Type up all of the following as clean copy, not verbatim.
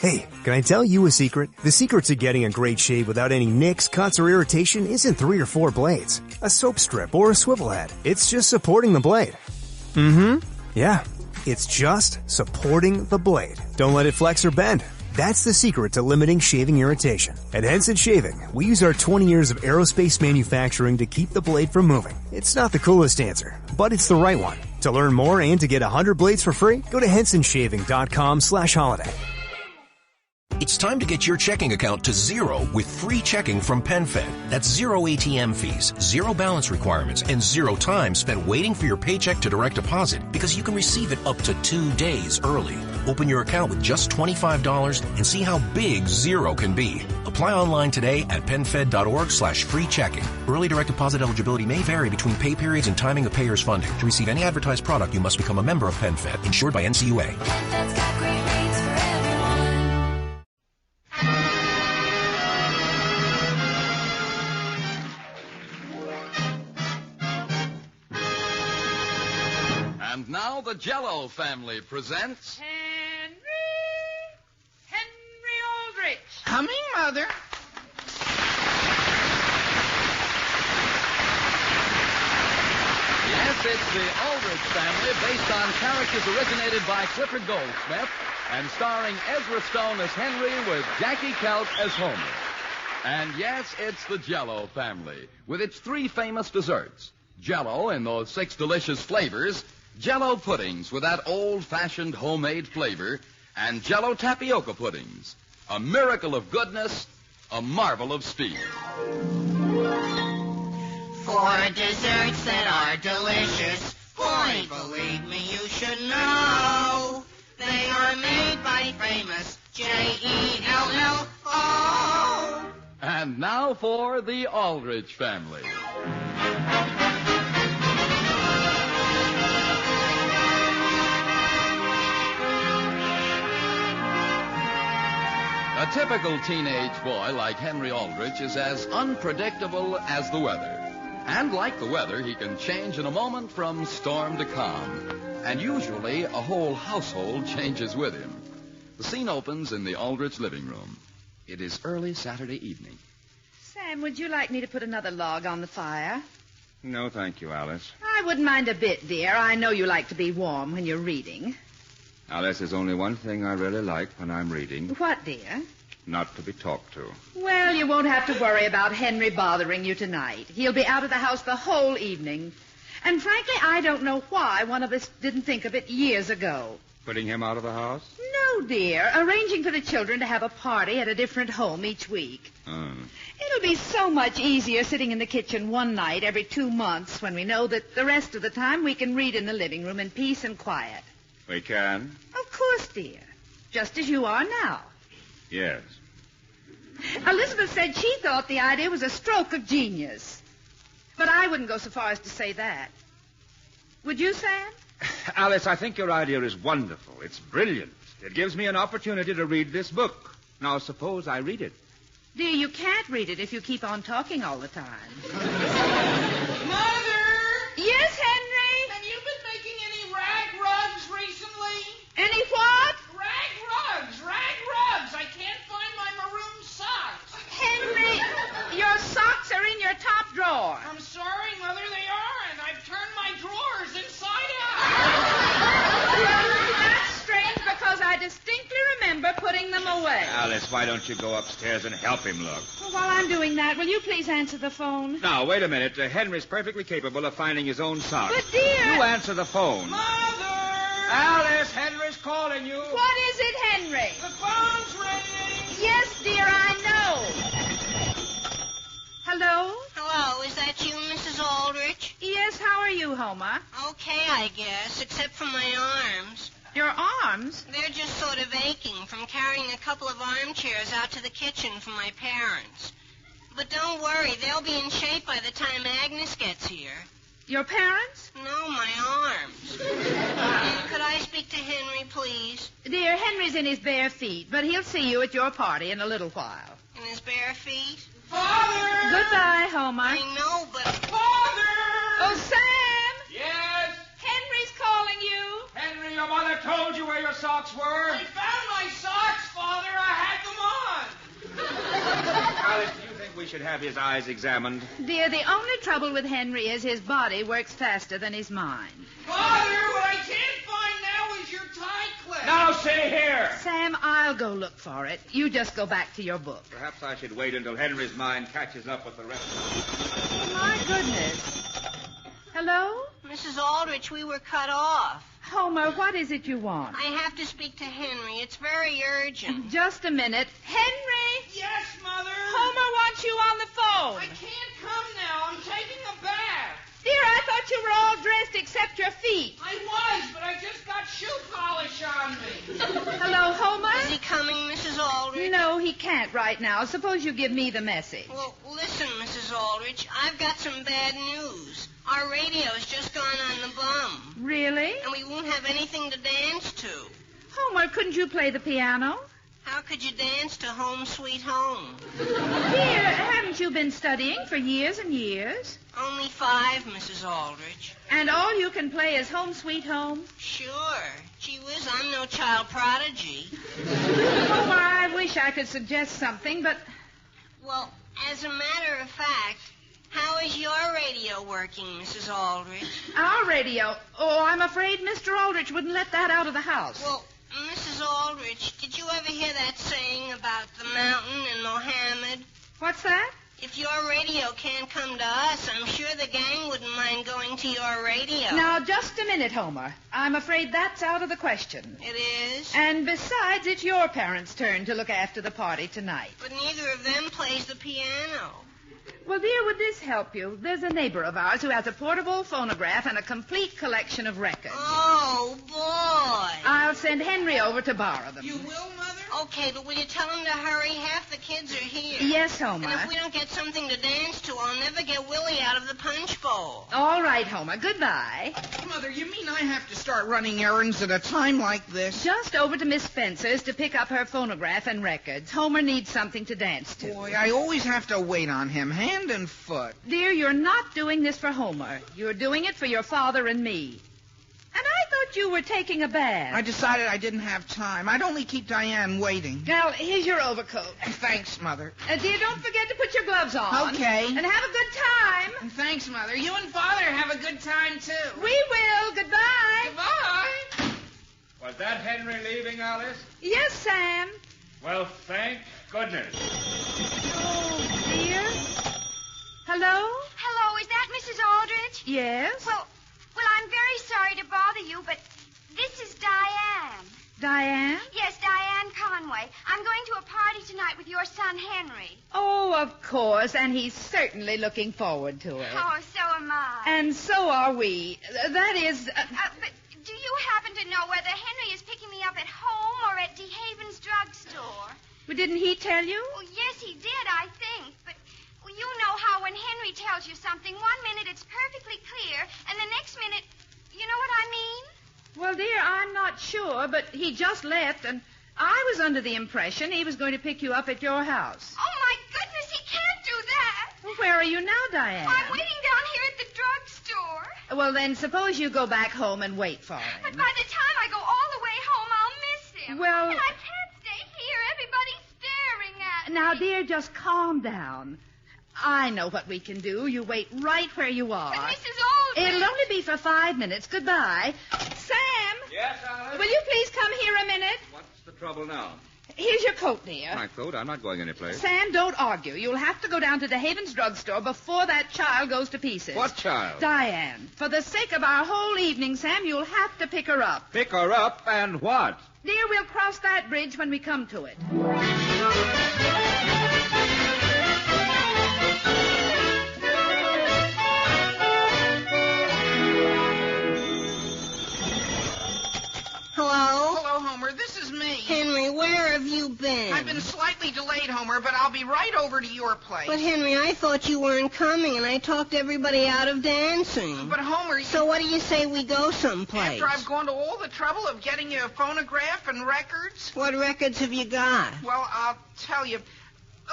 Hey, can I tell you a secret? The secret to getting a great shave without any nicks, cuts, or irritation isn't 3 or 4 blades, a soap strip, or a swivel head. It's just supporting the blade. Yeah, it's just supporting the blade. Don't let it flex or bend. That's the secret to limiting shaving irritation. At Henson Shaving, we use our 20 years of aerospace manufacturing to keep the blade from moving. It's not the coolest answer, but it's the right one. To learn more and to get 100 blades for free, go to hensonshaving.com/holiday. It's time to get your checking account to zero with free checking from PenFed. That's zero ATM fees, zero balance requirements, and zero time spent waiting for your paycheck to direct deposit because you can receive it up to 2 days early. Open your account with just $25 and see how big zero can be. Apply online today at PenFed.org/free checking. Early direct deposit eligibility may vary between pay periods and timing of payer's funding. To receive any advertised product, you must become a member of PenFed, insured by NCUA. PenFed's got great rates for everyone. And now the Jell-O family presents... Henry Aldrich. Coming, Mother. Yes, it's the Aldrich family, based on characters originated by Clifford Goldsmith, and starring Ezra Stone as Henry with Jackie Kelt as Homer. And yes, it's the Jell-O family, with its 3 famous desserts. Jell-O in those 6 delicious flavors, Jell-O puddings with that old-fashioned homemade flavor, and Jell-O tapioca puddings. A miracle of goodness, a marvel of speed. 4 desserts that are delicious. Boy, believe me, you should know. They are made by famous Jell-O. And now for the Aldrich family. A typical teenage boy like Henry Aldrich is as unpredictable as the weather. And like the weather, he can change in a moment from storm to calm. And usually, a whole household changes with him. The scene opens in the Aldrich living room. It is early Saturday evening. Sam, would you like me to put another log on the fire? No, thank you, Alice. I wouldn't mind a bit, dear. I know you like to be warm when you're reading. Alice, there's only one thing I really like when I'm reading. What, dear? Not to be talked to. Well, you won't have to worry about Henry bothering you tonight. He'll be out of the house the whole evening. And frankly, I don't know why one of us didn't think of it years ago. Putting him out of the house? No, dear. Arranging for the children to have a party at a different home each week. It'll be so much easier sitting in the kitchen one night every 2 months when we know that the rest of the time we can read in the living room in peace and quiet. We can? Of course, dear. Just as you are now. Yes. Elizabeth said she thought the idea was a stroke of genius. But I wouldn't go so far as to say that. Would you, Sam? Alice, I think your idea is wonderful. It's brilliant. It gives me an opportunity to read this book. Now, suppose I read it. Dear, you can't read it if you keep on talking all the time. Mother! Yes, Henry? Have you been making any rag rugs recently? Any what? Rag rugs! I can't find my maroon socks. Henry, your socks are in your top drawer. I'm sorry, Mother, they aren't. I've turned my drawers inside out. That's strange because I distinctly remember putting them away. Alice, why don't you go upstairs and help him look? Well, while I'm doing that, will you please answer the phone? Now, wait a minute. Henry's perfectly capable of finding his own socks. But, dear... You answer the phone. Mother! Alice, Henry's calling you. What is it, Henry? The phone's ringing. Yes, dear, I know. Hello? Hello, is that you, Mrs. Aldrich? Yes, how are you, Homer? Okay, I guess, except for my arms. Your arms? They're just sort of aching from carrying a couple of armchairs out to the kitchen for my parents. But don't worry, they'll be in shape by the time Agnes gets here. Your parents? No, my arms. Could I speak to Henry, please? Dear, Henry's in his bare feet, but he'll see you at your party in a little while. In his bare feet? Father! Goodbye, Homer. I know, but... Father! Oh, Sam! Yes? Henry's calling you. Henry, your mother told you where your socks were? I found my socks, Father. should have his eyes examined. Dear, the only trouble with Henry is his body works faster than his mind. Father, what I can't find now is your tie clip. Now, stay here. Sam, I'll go look for it. You just go back to your book. Perhaps I should wait until Henry's mind catches up with the rest of Oh, my goodness. Hello? Mrs. Aldrich, we were cut off. Homer, what is it you want? I have to speak to Henry. It's very urgent. Just a minute. Henry! Yes, Mother. Homer wants you on the phone. I can't come now. I'm taking a bath. Dear, I thought you were all dressed except your feet. I was, but I just got shoe polish on me. Hello, Homer? Is he coming, Mrs. Aldrich? No, he can't right now. Suppose you give me the message. Well, listen, Mrs. Aldrich, I've got some bad news. Our radio's just gone on the bum. Really? And we won't have anything to dance to. Homer, couldn't you play the piano? How could you dance to Home Sweet Home? Dear, haven't you been studying for years and years? Only 5, Mrs. Aldrich. And all you can play is Home Sweet Home? Sure. Gee whiz, I'm no child prodigy. Homer, I wish I could suggest something, but... Well, as a matter of fact, how is your radio working, Mrs. Aldrich? Our radio... Oh, I'm afraid Mr. Aldrich wouldn't let that out of the house. Well, Mrs. Aldrich, did you ever hear that saying about the mountain and Mohammed? What's that? If your radio can't come to us, I'm sure the gang wouldn't mind going to your radio. Now, just a minute, Homer. I'm afraid that's out of the question. It is? And besides, it's your parents' turn to look after the party tonight. But neither of them plays the piano. Well, dear, would this help you? There's a neighbor of ours who has a portable phonograph and a complete collection of records. Oh, boy. I'll send Henry over to borrow them. You will, Mother? Okay, but will you tell him to hurry? Half the kids are here. Yes, Homer. And if we don't get something to dance to, I'll never get Willie out of the punch bowl. All right, Homer. Goodbye. Mother, you mean I have to start running errands at a time like this? Just over to Miss Spencer's to pick up her phonograph and records. Homer needs something to dance to. Boy, I always have to wait on him, hand and foot. Dear, you're not doing this for Homer. You're doing it for your father and me. And I thought you were taking a bath. I decided I didn't have time. I'd only keep Diane waiting. Now, here's your overcoat. Thanks, Mother. Dear, don't forget to put your gloves on. Okay. And have a good time. Thanks, Mother. You and Father have a good time, too. We will. Goodbye. Goodbye. Was that Henry leaving, Alice? Yes, Sam. Well, thank goodness. Oh, dear. Hello? Hello, is that Mrs. Aldrich? Yes? Well, I'm very sorry to bother you, but this is Diane. Diane? Yes, Diane Conway. I'm going to a party tonight with your son, Henry. Oh, of course, and he's certainly looking forward to it. Oh, so am I. And so are we. That is... But do you happen to know whether Henry is picking me up at home or at DeHaven's drugstore? Well, didn't he tell you? Well, yes, he did, I think. But well, you know how when Henry tells you something, 1 minute it's perfectly clear, and the next minute, you know what I mean? Well, dear, I'm not sure, but he just left, and I was under the impression he was going to pick you up at your house. Oh, my goodness, he can't do that. Well, where are you now, Diane? I'm waiting down here at the drugstore. Well, then, suppose you go back home and wait for But him. by the time I go all the way home, I'll miss him. Well- And I can't stay here. Everybody's staring at me. Now, dear, just calm down. I know what we can do. You wait right where you are. But Mrs. Aldrich... It'll only be for 5 minutes. Goodbye. Sam! Yes, Alice? Will you please come here a minute? What's the trouble now? Here's your coat, dear. My coat? I'm not going anyplace. Sam, don't argue. You'll have to go down to DeHaven's drugstore before that child goes to pieces. What child? Diane. For the sake of our whole evening, Sam, you'll have to pick her up. Pick her up and what? Dear, we'll cross that bridge when we come to it. Hello? Hello, Homer. This is me. Henry, where have you been? I've been slightly delayed, Homer, but I'll be right over to your place. But, Henry, I thought you weren't coming, and I talked everybody out of dancing. But, Homer, So what do you say we go someplace? after I've gone to all the trouble of getting you a phonograph and records, What records have you got? well, I'll tell you.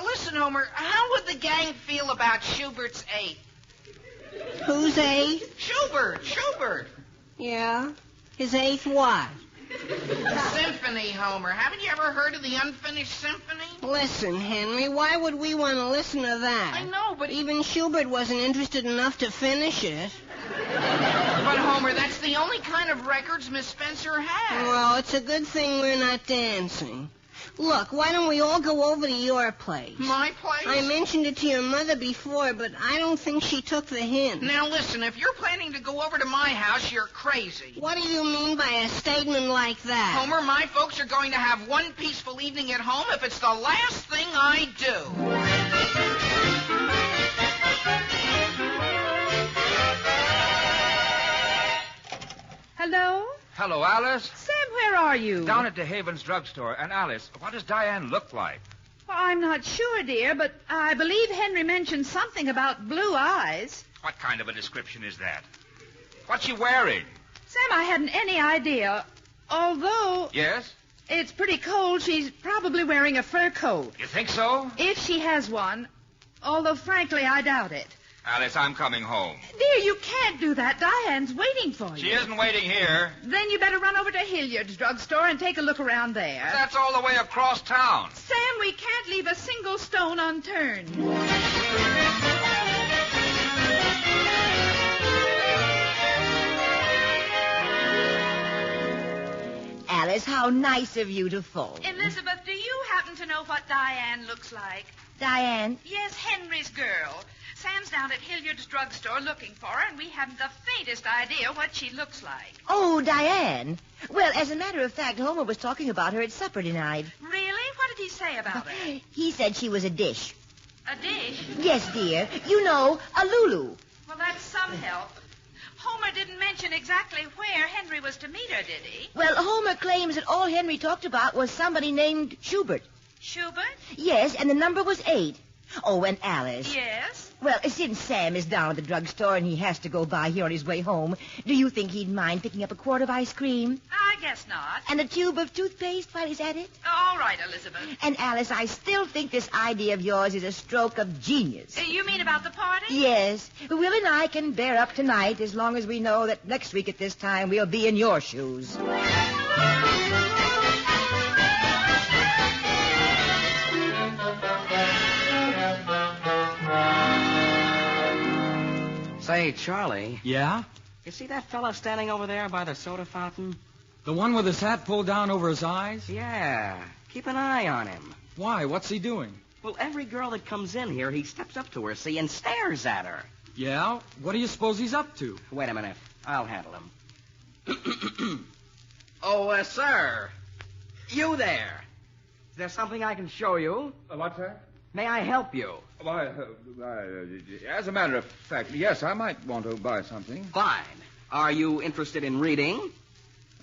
Listen, Homer, how would the gang feel about Schubert's 8? Who's 8? Schubert. Yeah? His 8th what? Symphony, Homer. Haven't you ever heard of the Unfinished Symphony? Listen, Henry, why would we want to listen to that? I know, but... Even Schubert wasn't interested enough to finish it. But, Homer, that's the only kind of records Miss Spencer has. Well, it's a good thing we're not dancing. Look, why don't we all go over to your place? My place? I mentioned it to your mother before, but I don't think she took the hint. Now, listen, if you're planning to go over to my house, you're crazy. What do you mean by a statement like that? Homer, my folks are going to have one peaceful evening at home if it's the last thing I do. Hello? Hello, Alice. Sam, where are you? Down at DeHaven's drugstore. And Alice, what does Diane look like? Well, I'm not sure, dear, but I believe Henry mentioned something about blue eyes. What kind of a description is that? What's she wearing? Sam, I hadn't any idea. Although Yes? it's pretty cold, she's probably wearing a fur coat. You think so? If she has one. Although, frankly, I doubt it. Alice, I'm coming home. Dear, you can't do that. Diane's waiting for you. She isn't waiting here. Then you better run over to Hilliard's drugstore and take a look around there. That's all the way across town. Sam, we can't leave a single stone unturned. Alice, how nice of you to phone. Elizabeth, do you happen to know what Diane looks like? Diane? Yes, Henry's girl. Sam's down at Hilliard's drugstore looking for her, and we haven't the faintest idea what she looks like. Oh, Diane. Well, as a matter of fact, Homer was talking about her at supper tonight. Really? What did he say about her? He said she was a dish. A dish? Yes, dear. You know, a Lulu. Well, that's some help. Homer didn't mention exactly where Henry was to meet her, did he? Well, Homer claims that all Henry talked about was somebody named Schubert. Schubert? Yes, and the number was 8. Oh, and Alice. Yes? Well, since Sam is down at the drugstore and he has to go by here on his way home, do you think he'd mind picking up a quart of ice cream? I guess not. And a tube of toothpaste while he's at it? All right, Elizabeth. And Alice, I still think this idea of yours is a stroke of genius. You mean about the party? Yes. Will and I can bear up tonight as long as we know that next week at this time we'll be in your shoes. Say, Charlie, Yeah? you see that fella standing over there by the soda fountain? The one with his hat pulled down over his eyes? Yeah. Keep an eye on him. Why? What's he doing? Well, every girl that comes in here, he steps up to her, see, and stares at her. Yeah? What do you suppose he's up to? Wait a minute. I'll handle him. Oh, sir. You there. Is there something I can show you? What's that? May I help you? Why, as a matter of fact, yes, I might want to buy something. Fine. Are you interested in reading?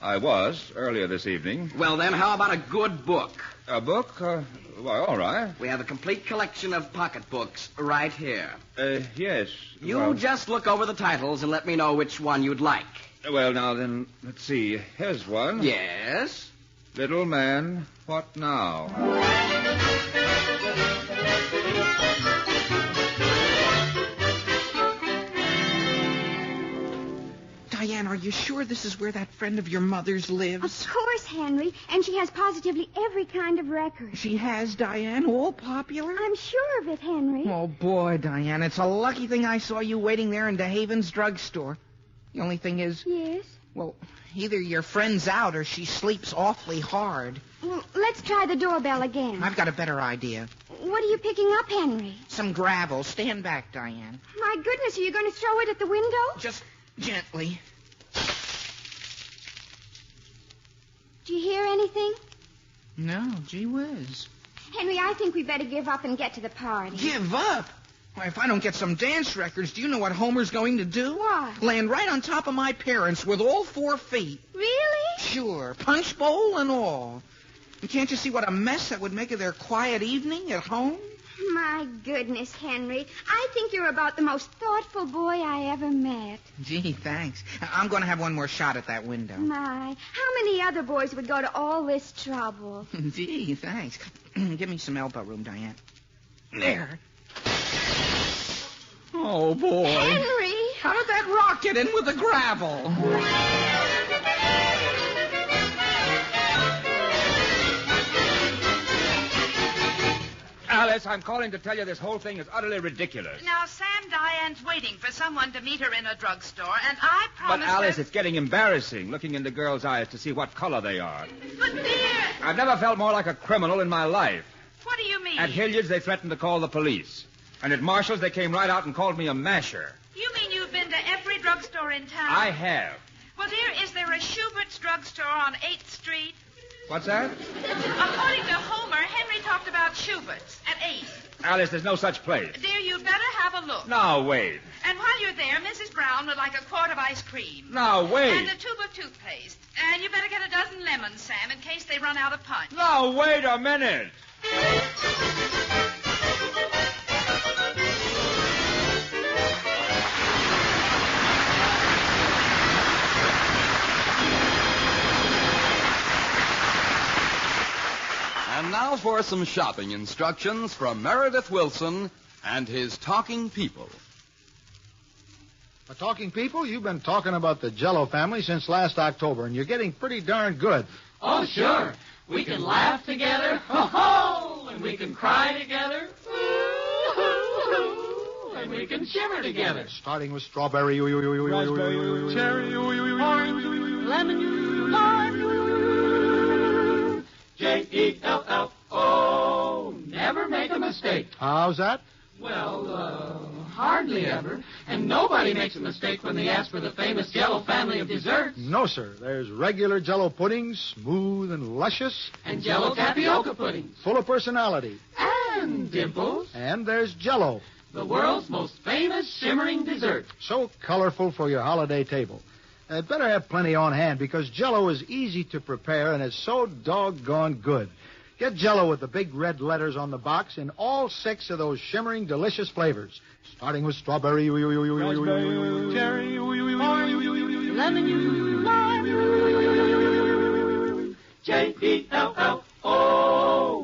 I was earlier this evening. Well, then, how about a good book? A book? Why, all right. We have a complete collection of pocketbooks right here. Yes. You just look over the titles and let me know which one you'd like. Well, now then, let's see. Here's one. Yes? Little Man, What Now? Diane, are you sure this is where that friend of your mother's lives? Of course, Henry. And she has positively every kind of record. She has, Diane, all popular? I'm sure of it, Henry. Oh, boy, Diane, it's a lucky thing I saw you waiting there in DeHaven's drugstore. The only thing is... Yes? Well, either your friend's out or she sleeps awfully hard. Well, let's try the doorbell again. I've got a better idea. What are you picking up, Henry? Some gravel. Stand back, Diane. My goodness, are you going to throw it at the window? Just gently. Do you hear anything? No, gee whiz. Henry, I think we better give up and get to the party. Give up? Why, if I don't get some dance records, do you know what Homer's going to do? What? Land right on top of my parents with all 4 feet. Really? Sure, punch bowl and all. And can't you see what a mess that would make of their quiet evening at home? My goodness, Henry. I think you're about the most thoughtful boy I ever met. Gee, thanks. I'm going to have one more shot at that window. My, how many other boys would go to all this trouble? Gee, thanks. Give me some elbow room, Diane. There. Oh, boy. Henry! How did that rock get in with the gravel? Alice, I'm calling to tell you this whole thing is utterly ridiculous. Now, Sam, Diane's waiting for someone to meet her in a drugstore, and I But, promised Alice, her... it's getting embarrassing looking into girls' eyes to see what color they are. But, dear... I've never felt more like a criminal in my life. What do you mean? At Hilliard's, they threatened to call the police. And at Marshall's, they came right out and called me a masher. You mean you've been to every drugstore in town? I have. Well, dear, is there a Schubert's drugstore on 8th Street? What's that? According to Homer, Henry talked about Schubert's at 8th. Alice, there's no such place. Dear, you'd better have a look. Now, wait. And while you're there, Mrs. Brown would like a quart of ice cream. Now, wait. And a tube of toothpaste. And you better get a dozen lemons, Sam, in case they run out of punch. Now, wait a minute. And now for some shopping instructions from Meredith Wilson and his talking people. Talking people, you've been talking about the Jell-O family since last October, and you're getting pretty darn good. Oh, sure. We can laugh together, ho-ho, and we can cry together, ooh, and we can shimmer together. Starting with strawberry, Raspberry, cherry, lemon, lime, Jell-O. Never make a mistake. How's that? Well, hardly ever. And nobody makes a mistake when they ask for the famous Jell-O family of desserts. No, sir. There's regular Jell-O puddings, smooth and luscious. And Jell-O tapioca puddings. Full of personality. And dimples. And there's Jell-O. The world's most famous shimmering dessert. So colorful for your holiday table. Better have plenty on hand because Jell-O is easy to prepare and is so doggone good. Get Jell-O with the big red letters on the box in all 6 of those shimmering, delicious flavors. Starting with strawberry, Raspberry, cherry, lemon, lime, Jell-O.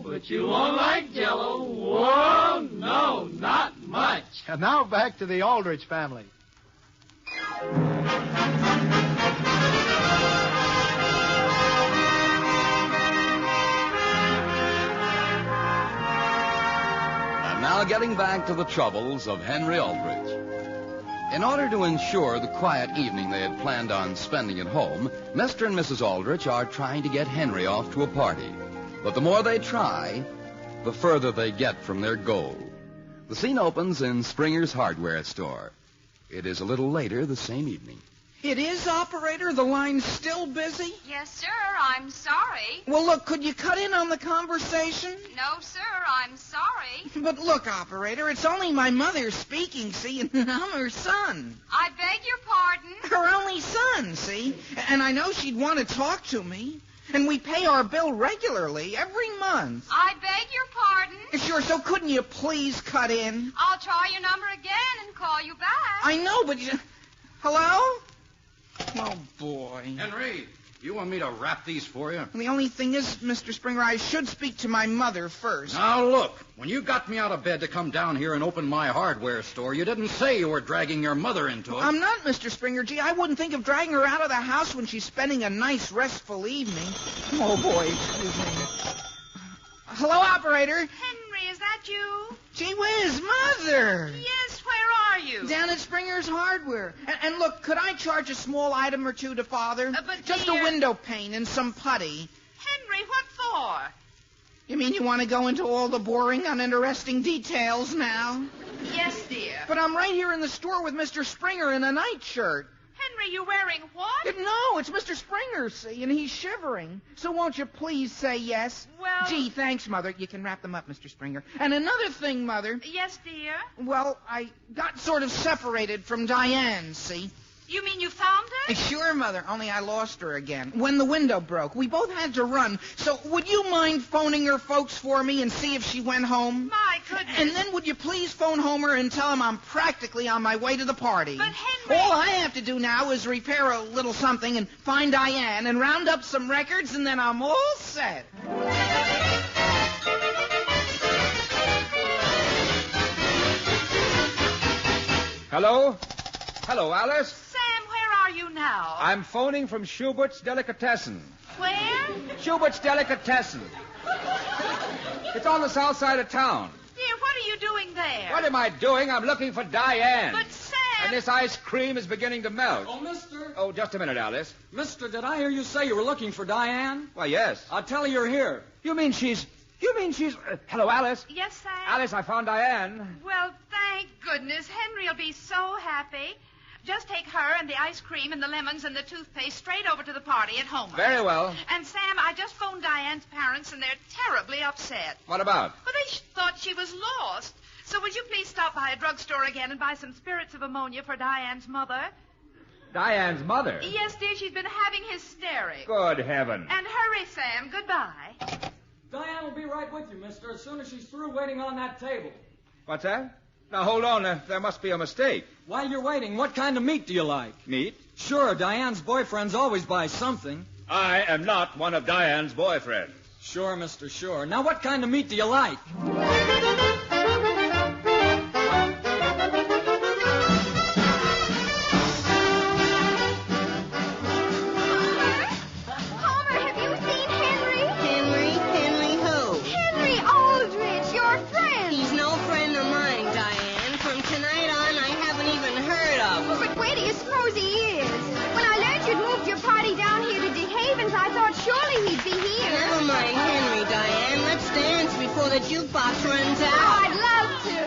But you won't like Jell-O. Whoa, no, not much. And now back to the Aldrich family. Now getting back to the troubles of Henry Aldrich. In order to ensure the quiet evening they had planned on spending at home, Mr. and Mrs. Aldrich are trying to get Henry off to a party. But the more they try, the further they get from their goal. The scene opens in Springer's hardware store. It is a little later the same evening. It is, operator? The line's still busy? Yes, sir. I'm sorry. Well, look, could you cut in on the conversation? No, sir. I'm sorry. But look, operator, it's only my mother speaking, see, and I'm her son. I beg your pardon. Her only son, see? And I know she'd want to talk to me. And we pay our bill regularly, every month. I beg your pardon. Sure, so couldn't you please cut in? I'll try your number again and call you back. I know, but you... Hello? Oh, boy. Henry, you want me to wrap these for you? The only thing is, Mr. Springer, I should speak to my mother first. Now, look, when you got me out of bed to come down here and open my hardware store, you didn't say you were dragging your mother into it. I'm not, Mr. Springer. Gee, I wouldn't think of dragging her out of the house when she's spending a nice, restful evening. Oh, boy, excuse me. Hello, operator. Henry, is that you? Gee whiz, Mother. Yes, where are you? Down at Springer's Hardware. And look, could I charge a small item or two to Father? But just dear... a window pane and some putty. Henry, what for? You mean you want to go into all the boring, uninteresting details now? Yes, dear. But I'm right here in the store with Mr. Springer in a nightshirt. Henry, you wearing what? No, it's Mr. Springer, see, and he's shivering. So won't you please say yes? Well... Gee, thanks, Mother. You can wrap them up, Mr. Springer. And another thing, Mother. Yes, dear? Well, I got sort of separated from Diane, see? You mean you found her? Sure, Mother, only I lost her again. When the window broke. We both had to run. So would you mind phoning her folks for me and see if she went home? My goodness. And then would you please phone Homer and tell him I'm practically on my way to the party? But, Henry... All I have to do now is repair a little something and find Diane and round up some records, and then I'm all set. Hello? Hello, Alice? Sam, where are you now? I'm phoning from Schubert's Delicatessen. Where? Schubert's Delicatessen. It's on the south side of town. Dear, doing there? What am I doing? I'm looking for Diane. But, Sam... And this ice cream is beginning to melt. Oh, mister. Oh, just a minute, Alice. Mister, did I hear you say you were looking for Diane? Why, yes. I'll tell her you're here. You mean she's... hello, Alice. Yes, Sam? Alice, I found Diane. Well, thank goodness. Henry will be so happy. Just take her and the ice cream and the lemons and the toothpaste straight over to the party at home. Very well. And, Sam, I just phoned Diane's parents, and they're terribly upset. What about? Well, they thought she was lost. So would you please stop by a drugstore again and buy some spirits of ammonia for Diane's mother? Diane's mother? Yes, dear, she's been having hysterics. Good heaven. And hurry, Sam. Goodbye. Diane will be right with you, mister, as soon as she's through waiting on that table. What's that? Now, hold on. There must be a mistake. While you're waiting, what kind of meat do you like? Meat? Sure, Diane's boyfriends always buy something. I am not one of Diane's boyfriends. Sure, mister, sure. Now, what kind of meat do you like? Homer, have you seen Henry? Henry who? Henry Aldrich, your friend. He's no friend of mine, Diane. From tonight on, I haven't even heard of him. But where do you suppose he is? When I learned you'd moved your party down here to DeHaven's, I thought surely he'd be here. Never mind Henry, Diane. Let's dance before the jukebox runs out. Oh, I'd love to.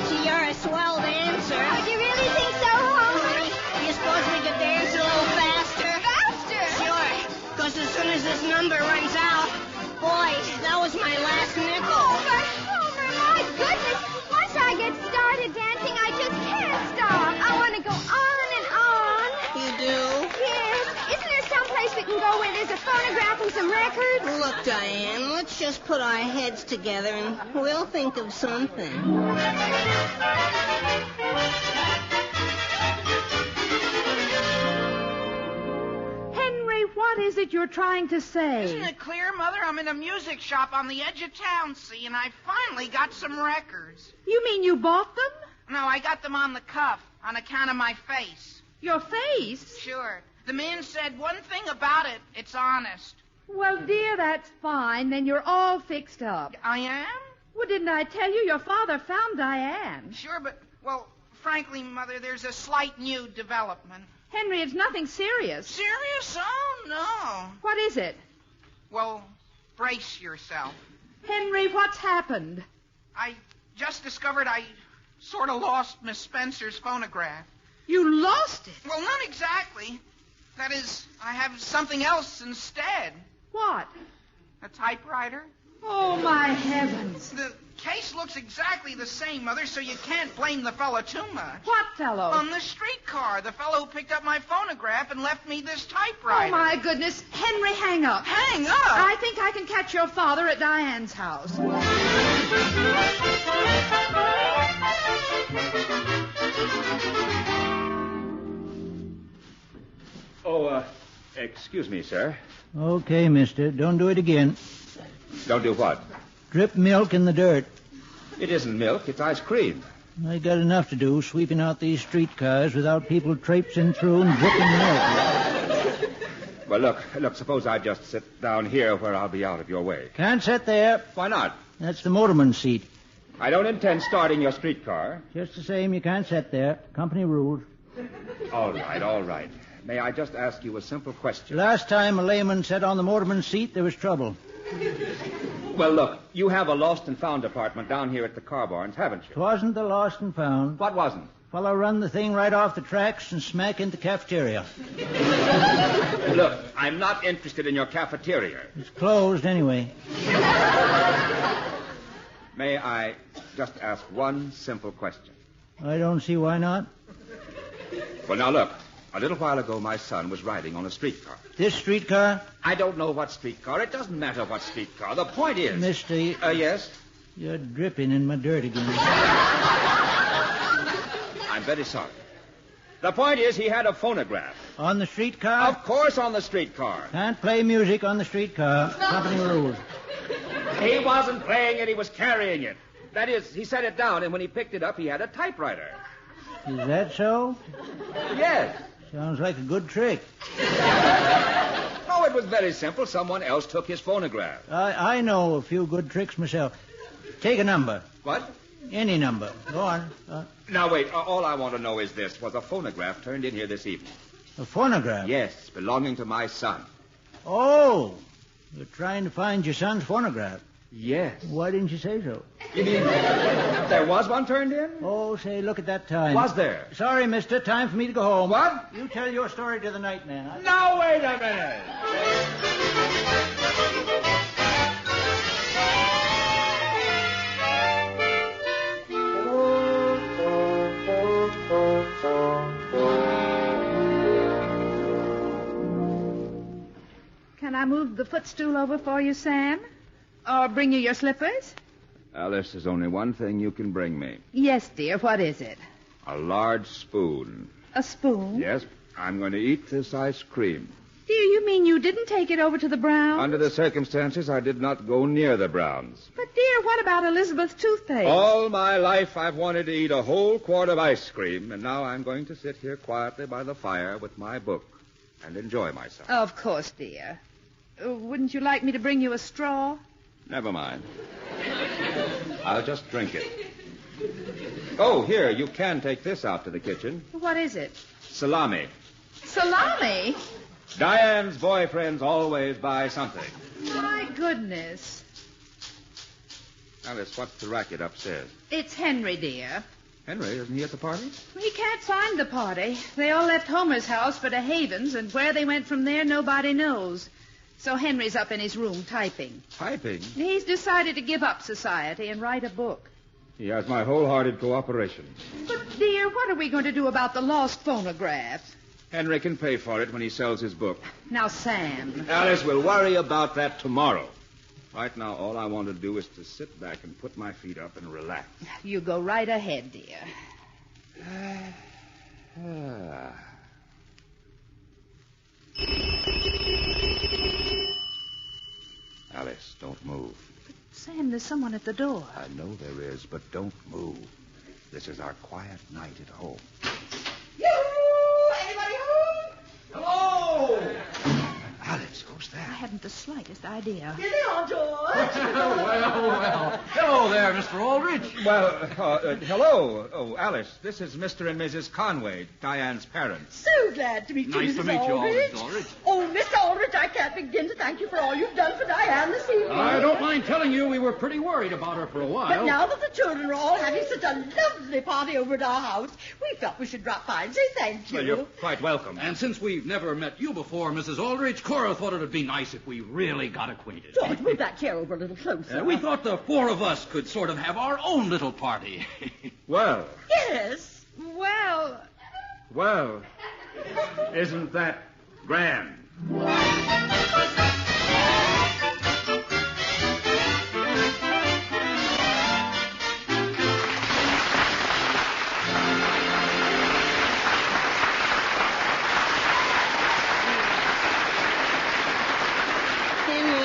Gee, you're a swell dancer. Oh, do you really think so, Homer? Do you suppose we could dance a little faster? Faster? Sure, because as soon as this number runs out, boy, that was my last nickel. Homer, my goodness. Once I get started dancing, I just can't stop. I want to go on and on. You do? Yes. Isn't there some place we can go where there's a phonograph and some records? Look, Diane, let's just put our heads together and we'll think of something. Henry, what is it you're trying to say? Isn't it clear, Mother? I'm in a music shop on the edge of town, see, and I finally got some records. You mean you bought them? No, I got them on the cuff, on account of my face. Your face? Sure. The man said one thing about it, it's honest. Well, dear, that's fine. Then you're all fixed up. I am? Well, didn't I tell you your father found Diane? Sure, but, well, frankly, Mother, there's a slight new development. Henry, it's nothing serious. Serious? Oh, no. What is it? Well, brace yourself. Henry, what's happened? I just discovered I sort of lost Miss Spencer's phonograph. You lost it? Well, not exactly. That is, I have something else instead. What? A typewriter. Oh, my heavens. The case looks exactly the same, Mother, so you can't blame the fellow too much. What fellow? On the streetcar, the fellow who picked up my phonograph and left me this typewriter. Oh, my goodness. Henry, hang up. Hang up? I think I can catch your father at Diane's house. Oh, excuse me, sir. Okay, mister. Don't do it again. Don't do what? Drip milk in the dirt. It isn't milk, it's ice cream. I got enough to do sweeping out these streetcars without people traipsing through and dripping milk. Well, look, suppose I just sit down here where I'll be out of your way. Can't sit there. Why not? That's the motorman's seat. I don't intend starting your streetcar. Just the same, you can't sit there. Company rules. All right. May I just ask you a simple question? Last time a layman sat on the motorman's seat, there was trouble. Well, look, you have a lost and found department down here at the car barns, haven't you? 'Twasn't the lost and found. What wasn't? Fellow run the thing right off the tracks and smack into the cafeteria. Look, I'm not interested in your cafeteria. It's closed anyway. May I just ask one simple question? I don't see why not. Well, now look. A little while ago, my son was riding on a streetcar. This streetcar? I don't know what streetcar. It doesn't matter what streetcar. The point is... Mister... yes? You're dripping in my dirt again. I'm very sorry. The point is he had a phonograph. On the streetcar? Of course on the streetcar. Can't play music on the streetcar. Company rules. He wasn't playing it. He was carrying it. That is, he set it down, and when he picked it up, he had a typewriter. Is that so? Yes. Sounds like a good trick. No, it was very simple. Someone else took his phonograph. I know a few good tricks myself. Take a number. What? Any number. Go on. Now, wait. All I want to know is this. Was a phonograph turned in here this evening? A phonograph? Yes, belonging to my son. Oh, you're trying to find your son's phonograph. Yes. Why didn't you say so? You mean there was one turned in? Oh, say, look at that time. Was there? Sorry, mister. Time for me to go home. What? You tell your story to the night man. Now, wait a minute. Can I move the footstool over for you, Sam? Or bring you your slippers? Alice, there's only one thing you can bring me. Yes, dear. What is it? A large spoon. A spoon? Yes, I'm going to eat this ice cream. Dear, you mean you didn't take it over to the Browns? Under the circumstances, I did not go near the Browns. But, dear, what about Elizabeth's toothpaste? All my life, I've wanted to eat a whole quart of ice cream, and now I'm going to sit here quietly by the fire with my book and enjoy myself. Of course, dear. Wouldn't you like me to bring you a straw? Never mind. I'll just drink it. Oh, here, you can take this out to the kitchen. What is it? Salami. Salami? Diane's boyfriends always buy something. My goodness. Alice, what's the racket upstairs? It's Henry, dear. Henry, isn't he at the party? He can't find the party. They all left Homer's house for the Havens, and where they went from there, nobody knows. So Henry's up in his room typing. Typing? He's decided to give up society and write a book. He has my wholehearted cooperation. But, dear, what are we going to do about the lost phonograph? Henry can pay for it when he sells his book. Now, Sam. Alice, we'll worry about that tomorrow. Right now, all I want to do is to sit back and put my feet up and relax. You go right ahead, dear. Alice, don't move. Sam, there's someone at the door. I know there is, but don't move. This is our quiet night at home. Anybody home? Hello! Alice, who's that? I hadn't the slightest idea. Get on, George. well. Hello there, Mr. Aldrich. Well, hello. Oh, Alice, this is Mr. and Mrs. Conway, Diane's parents. So glad to meet you, Nice Mrs. to meet you, Aldrich. Aldrich. Oh, Mr. Aldrich, I can't begin to thank you for all you've done for Diane this evening. I don't mind telling you we were pretty worried about her for a while. But now that the children are all having such a lovely party over at our house, we felt we should drop by and say thank you. Well, you're quite welcome. And since we've never met you before, Mrs. Aldrich, Cora thought it would be nice if we really got acquainted. George, move that chair over a little closer. We thought the four of us could sort of have our own little party. Well, Yes. Well, isn't that grand?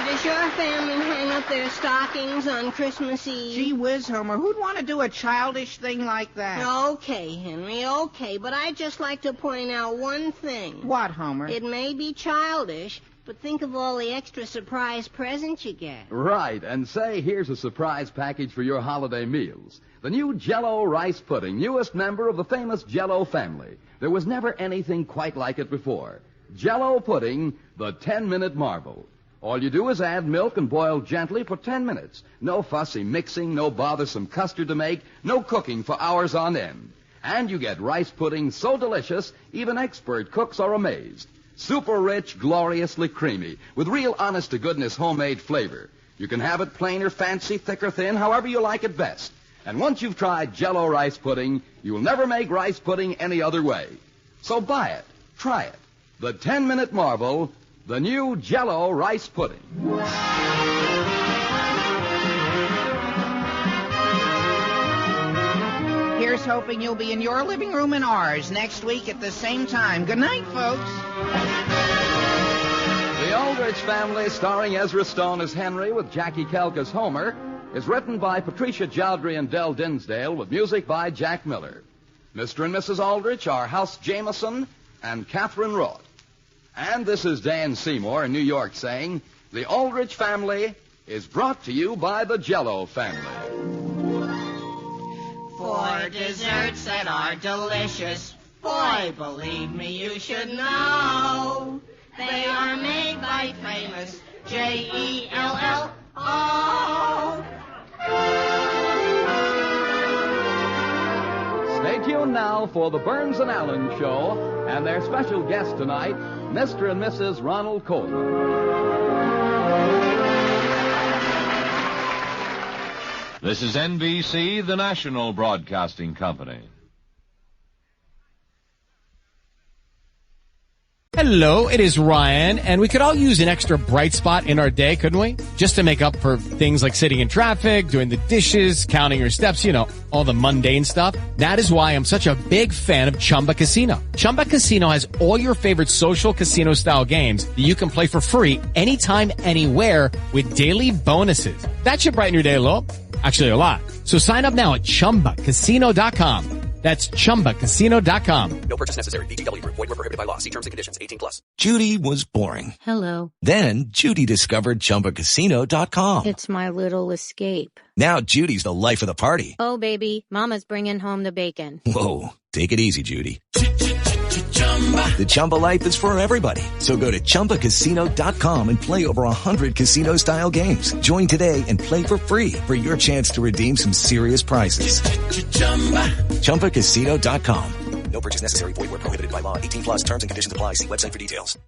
Does your family hang up their stockings on Christmas Eve? Gee whiz, Homer, who'd want to do a childish thing like that? Okay, Henry, okay, but I'd just like to point out one thing. What, Homer? It may be childish, but think of all the extra surprise presents you get. Right, and say, here's a surprise package for your holiday meals. The new Jell-O rice pudding, newest member of the famous Jell-O family. There was never anything quite like it before. Jell-O pudding, the 10-minute marvel. All you do is add milk and boil gently for 10 minutes. No fussy mixing, no bothersome custard to make, no cooking for hours on end. And you get rice pudding so delicious, even expert cooks are amazed. Super rich, gloriously creamy, with real honest-to-goodness homemade flavor. You can have it plain or fancy, thick or thin, however you like it best. And once you've tried Jell-O rice pudding, you'll never make rice pudding any other way. So buy it. Try it. The 10-minute marvel, the new Jell-O rice pudding. Here's hoping you'll be in your living room and ours next week at the same time. Good night, folks. The Aldrich Family, starring Ezra Stone as Henry with Jackie Kelk as Homer, is written by Patricia Jowdry and Del Dinsdale with music by Jack Miller. Mr. and Mrs. Aldrich are House Jameson and Catherine Roth. And this is Dan Seymour in New York saying, the Aldrich family is brought to you by the Jell-O family. For desserts that are delicious, boy, believe me, you should know. They are made by famous Jell-O. Stay tuned now for the Burns and Allen Show and their special guest tonight, Mr. and Mrs. Ronald Coleman. This is NBC, the national broadcasting company. Hello, it is Ryan, and we could all use an extra bright spot in our day, couldn't we? Just to make up for things like sitting in traffic, doing the dishes, counting your steps, you know, all the mundane stuff. That is why I'm such a big fan of Chumba Casino. Chumba Casino has all your favorite social casino-style games that you can play for free anytime, anywhere with daily bonuses. That should brighten your day a little. Actually, a lot. So sign up now at ChumbaCasino.com. That's ChumbaCasino.com. No purchase necessary. VGW Group. Void where prohibited by law. See terms and conditions. 18+. Judy was boring. Hello. Then Judy discovered ChumbaCasino.com. It's my little escape. Now Judy's the life of the party. Oh, baby, mama's bringing home the bacon. Whoa, take it easy, Judy. The Chumba life is for everybody. So go to ChumbaCasino.com and play over 100 casino-style games. Join today and play for free for your chance to redeem some serious prizes. ChumbaCasino.com. No purchase necessary. Void where prohibited by law. 18+. Terms and conditions apply. See website for details.